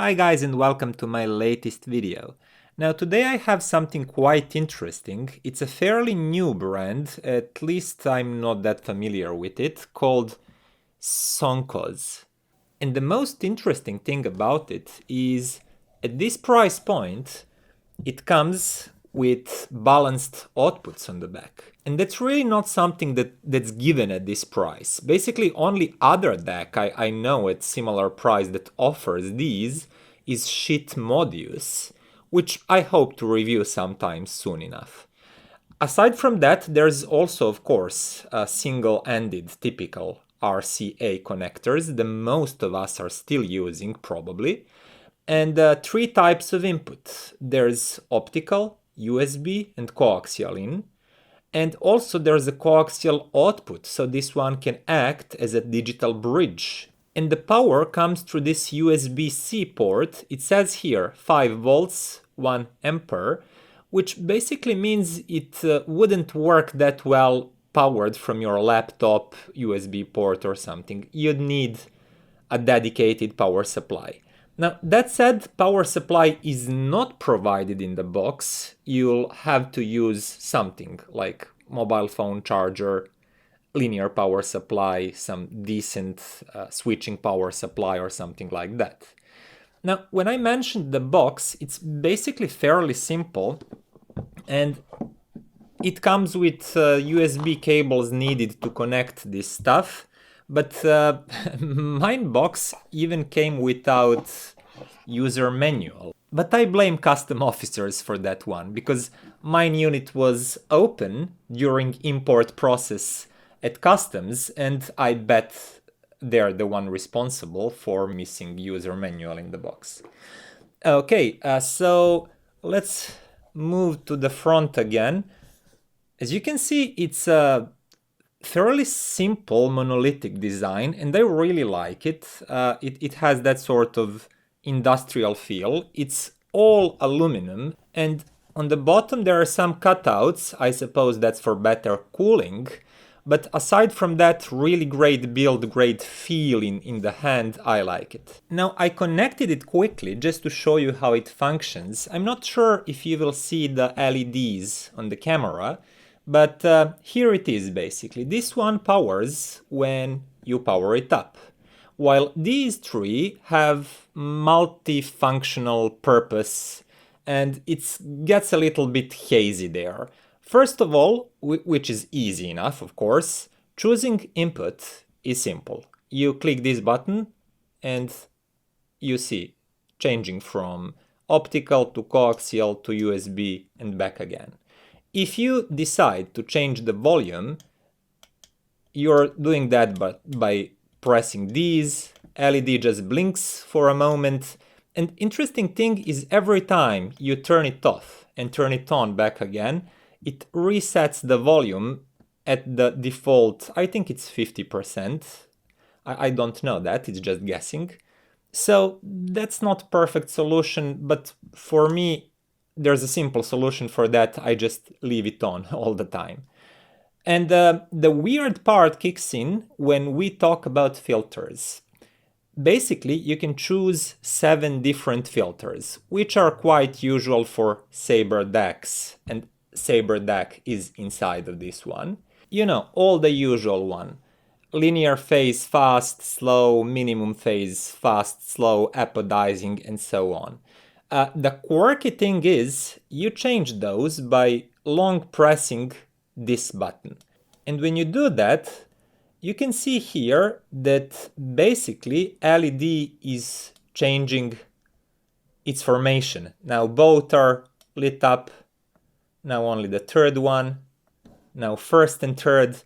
Hi guys and welcome to my latest video. Now today I have something quite interesting. It's a fairly new brand, at least I'm not that familiar with it, called Soncoz. And the most interesting thing about it is at this price point it comes with balanced outputs on the back. And that's really not something that's given at this price. Basically, only other DAC I know at similar price that offers these is Modius, which I hope to review sometime soon enough. Aside from that, there's also, of course, single-ended typical RCA connectors, the most of us are still using probably, and three types of input. There's optical, USB and coaxial in, and also there's a coaxial output, so this one can act as a digital bridge. And the power comes through this USB-C port. It says here 5 volts, 1 ampere, which basically means it wouldn't work that well powered from your laptop USB port or something. You'd need a dedicated power supply. Now, that said, power supply is not provided in the box. You'll have to use something like mobile phone charger, linear power supply, some decent switching power supply or something like that. Now, when I mentioned the box, it's basically fairly simple and it comes with USB cables needed to connect this stuff. But mine box even came without user manual. But I blame custom officers for that one, because mine unit was open during import process at customs, and I bet they're the one responsible for missing user manual in the box. Okay, so let's move to the front again. As you can see, it's a fairly simple monolithic design and I really like it. It has that sort of industrial feel. It's all aluminum and on the bottom there are some cutouts. I suppose that's for better cooling. But aside from that, really great build, great feel in the hand, I like it. Now I connected it quickly just to show you how it functions. I'm not sure if you will see the LEDs on the camera, but here it is basically. This one powers when you power it up, while these three have multifunctional purpose and it gets a little bit hazy there. First of all, which is easy enough of course, choosing input is simple. You click this button and you see changing from optical to coaxial to USB and back again. If you decide to change the volume, you're doing that by pressing these. LED just blinks for a moment. And interesting thing is every time you turn it off and turn it on back again, it resets the volume at the default, I think it's 50%. I don't know that, it's just guessing. So that's not perfect solution, but for me, there's a simple solution for that. I just leave it on all the time. And the weird part kicks in when we talk about filters. Basically, you can choose 7 different filters, which are quite usual for Sabre DACs, and Sabre DAC is inside of this one. You know, all the usual one. Linear phase, fast, slow, minimum phase, fast, slow, apodizing, and so on. The quirky thing is, you change those by long pressing this button. And when you do that, you can see here that basically LED is changing its formation. Now both are lit up, now only the third one, now first and third.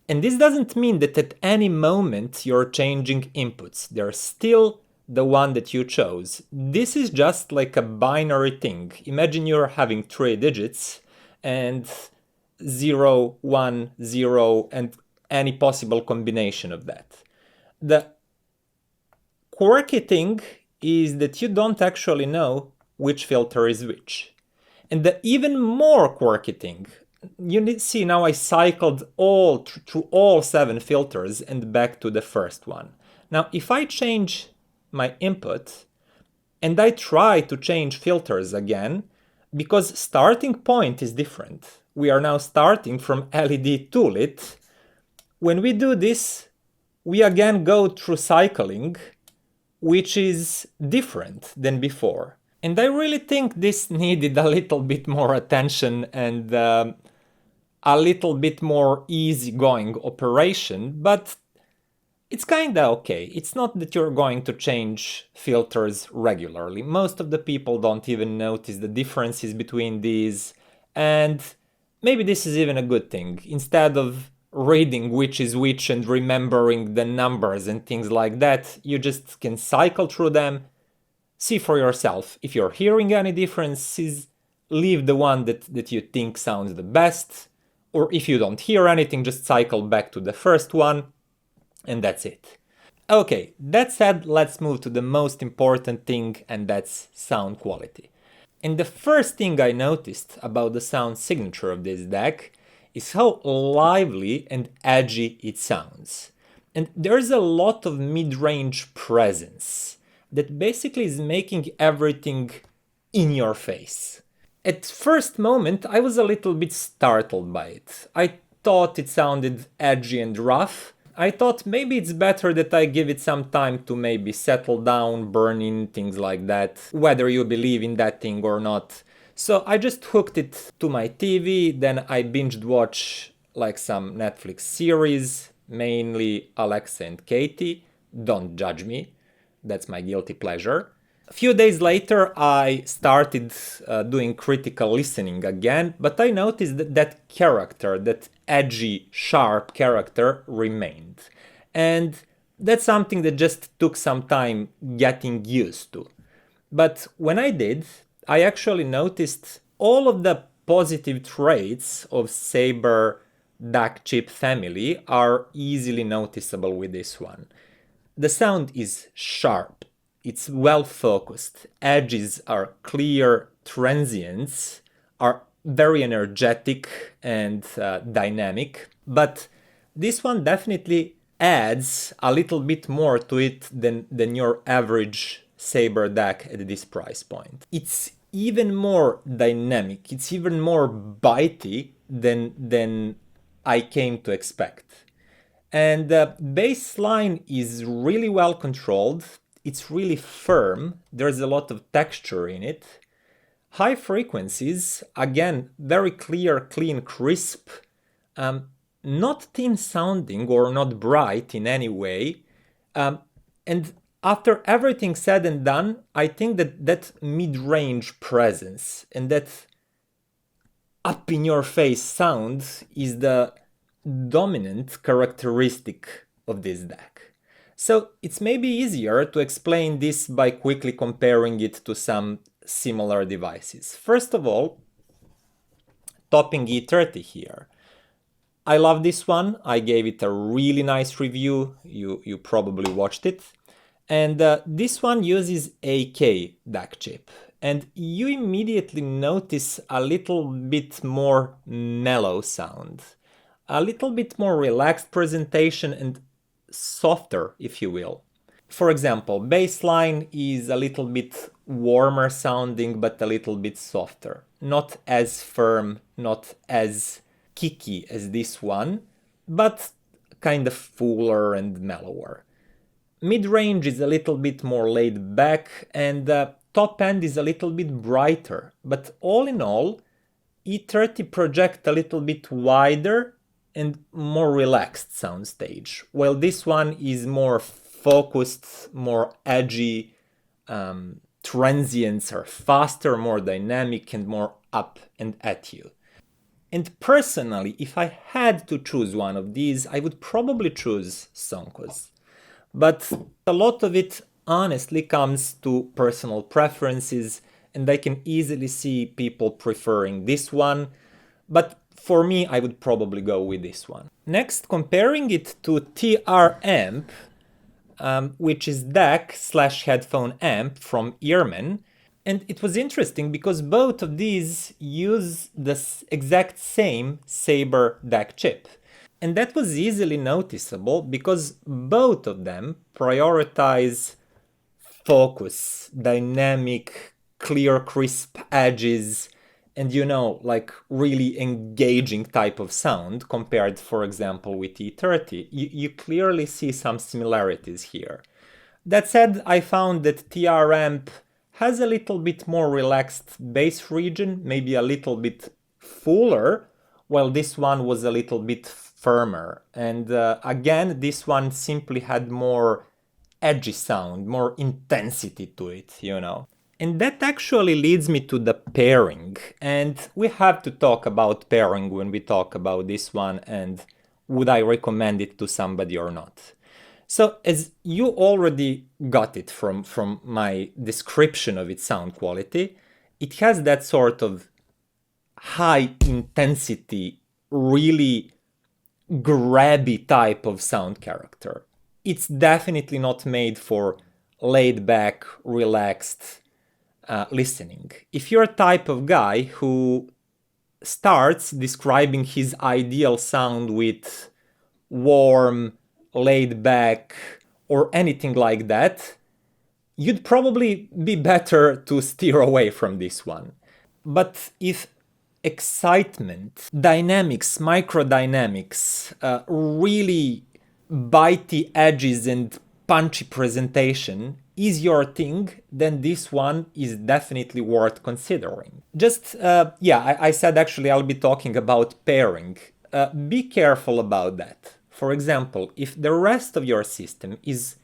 And this doesn't mean that at any moment you're changing inputs. They're still the one that you chose. This is just like a binary thing. Imagine you're having 3 digits and 0, 1, 0 and any possible combination of that. The quirky thing is that you don't actually know which filter is which. And the even more quirky thing, you see now I cycled through all 7 filters and back to the first one. Now if I change my input And I try to change filters again, because starting point is different. We are now starting from LED to lit. When we do this, we again go through cycling, which is different than before. And I really think this needed a little bit more attention and a little bit more easygoing operation, but it's kinda okay. It's not that you're going to change filters regularly. Most of the people don't even notice the differences between these, and maybe this is even a good thing. Instead of reading which is which and remembering the numbers and things like that, you just can cycle through them, see for yourself. If you're hearing any differences, leave the one that you think sounds the best, or if you don't hear anything, just cycle back to the first one, and that's it. Okay, that said, let's move to the most important thing, and that's sound quality. And the first thing I noticed about the sound signature of this DAC is how lively and edgy it sounds. And there's a lot of mid-range presence that basically is making everything in your face. At first moment, I was a little bit startled by it. I thought it sounded edgy and rough. I thought maybe it's better that I give it some time to maybe settle down, burn in, things like that, whether you believe in that thing or not. So I just hooked it to my TV, then I binged watch like some Netflix series, mainly Alexa and Katie. Don't judge me, that's my guilty pleasure. A few days later I started doing critical listening again, but I noticed that that character, that edgy, sharp character remained. And that's something that just took some time getting used to. But when I did, I actually noticed all of the positive traits of Sabre DAC chip family are easily noticeable with this one. The sound is sharp, it's well focused, edges are clear, transients are very energetic and dynamic, but this one definitely adds a little bit more to it than your average Sabre DAC at this price point. It's even more dynamic, it's even more bitey than I came to expect. And the bass line is really well controlled, it's really firm, there's a lot of texture in it. High frequencies, again, very clear, clean, crisp, not thin sounding or not bright in any way. And after everything said and done, I think that mid-range presence and that up-in-your-face sound is the dominant characteristic of this DAC. So it's maybe easier to explain this by quickly comparing it to some similar devices. First of all, Topping E30 here. I love this one, I gave it a really nice review, you probably watched it. And this one uses AK DAC chip. And you immediately notice a little bit more mellow sound. A little bit more relaxed presentation and softer, if you will. For example, bass line is a little bit warmer sounding, but a little bit softer. Not as firm, not as kicky as this one, but kind of fuller and mellower. Mid-range is a little bit more laid back, and the top end is a little bit brighter. But all in all, E30 projects a little bit wider and more relaxed soundstage, while this one is more focused, more edgy, transients are faster, more dynamic and more up and at you. And personally, if I had to choose one of these, I would probably choose Soncoz. But a lot of it honestly comes to personal preferences, and I can easily see people preferring this one, but for me I would probably go with this one. Next, comparing it to TR-Amp, which is DAC/headphone amp from EarMen, and it was interesting because both of these use the exact same Sabre DAC chip. And that was easily noticeable because both of them prioritize focus, dynamic, clear, crisp edges, and like really engaging type of sound compared, for example, with E30. You clearly see some similarities here. That said, I found that TR-Amp has a little bit more relaxed bass region, maybe a little bit fuller, while this one was a little bit firmer. And again, this one simply had more edgy sound, more intensity to it, And that actually leads me to the pairing. And we have to talk about pairing when we talk about this one and would I recommend it to somebody or not. So as you already got it from my description of its sound quality, it has that sort of high intensity, really grabby type of sound character. It's definitely not made for laid back, relaxed listening. If you're a type of guy who starts describing his ideal sound with warm, laid back, or anything like that, you'd probably be better to steer away from this one. But if excitement, dynamics, microdynamics, really bitey edges and punchy presentation is your thing, then this one is definitely worth considering. Just, I said actually I'll be talking about pairing. Be careful about that. For example, if the rest of your system is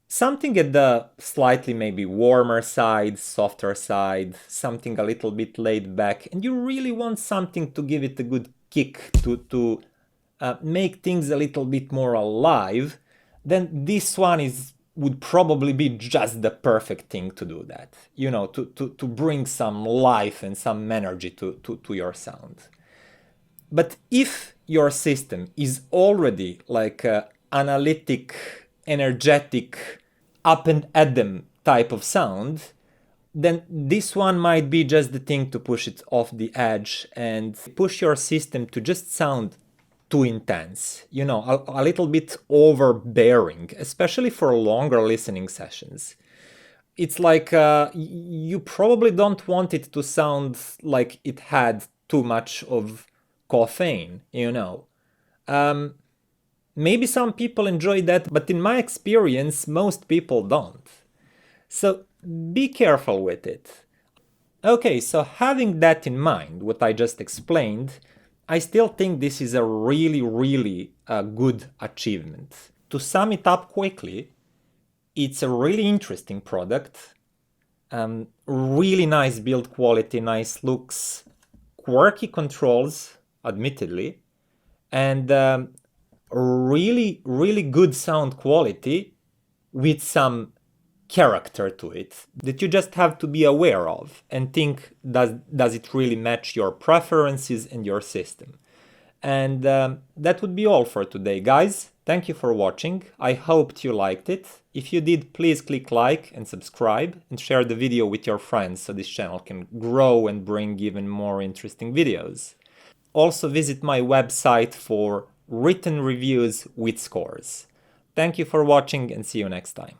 something at the slightly maybe warmer side, softer side, something a little bit laid back, and you really want something to give it a good kick to make things a little bit more alive, then this one would probably be just the perfect thing to do that, to bring some life and some energy to your sound. But if your system is already like a analytic, energetic, up and at them type of sound, then this one might be just the thing to push it off the edge and push your system to just sound too intense, a little bit overbearing, especially for longer listening sessions. It's like you probably don't want it to sound like it had too much of caffeine, Maybe some people enjoy that, but in my experience, most people don't. So be careful with it. Okay, so having that in mind, what I just explained, I still think this is a really, really good achievement. To sum it up quickly, it's a really interesting product, really nice build quality, nice looks, quirky controls, admittedly, and really, really good sound quality with some character to it that you just have to be aware of and think, does it really match your preferences and your system? And that would be all for today, guys. Thank you for watching. I hoped you liked it. If you did, please click like and subscribe and share the video with your friends so this channel can grow and bring even more interesting videos. Also visit my website for written reviews with scores. Thank you for watching and see you next time.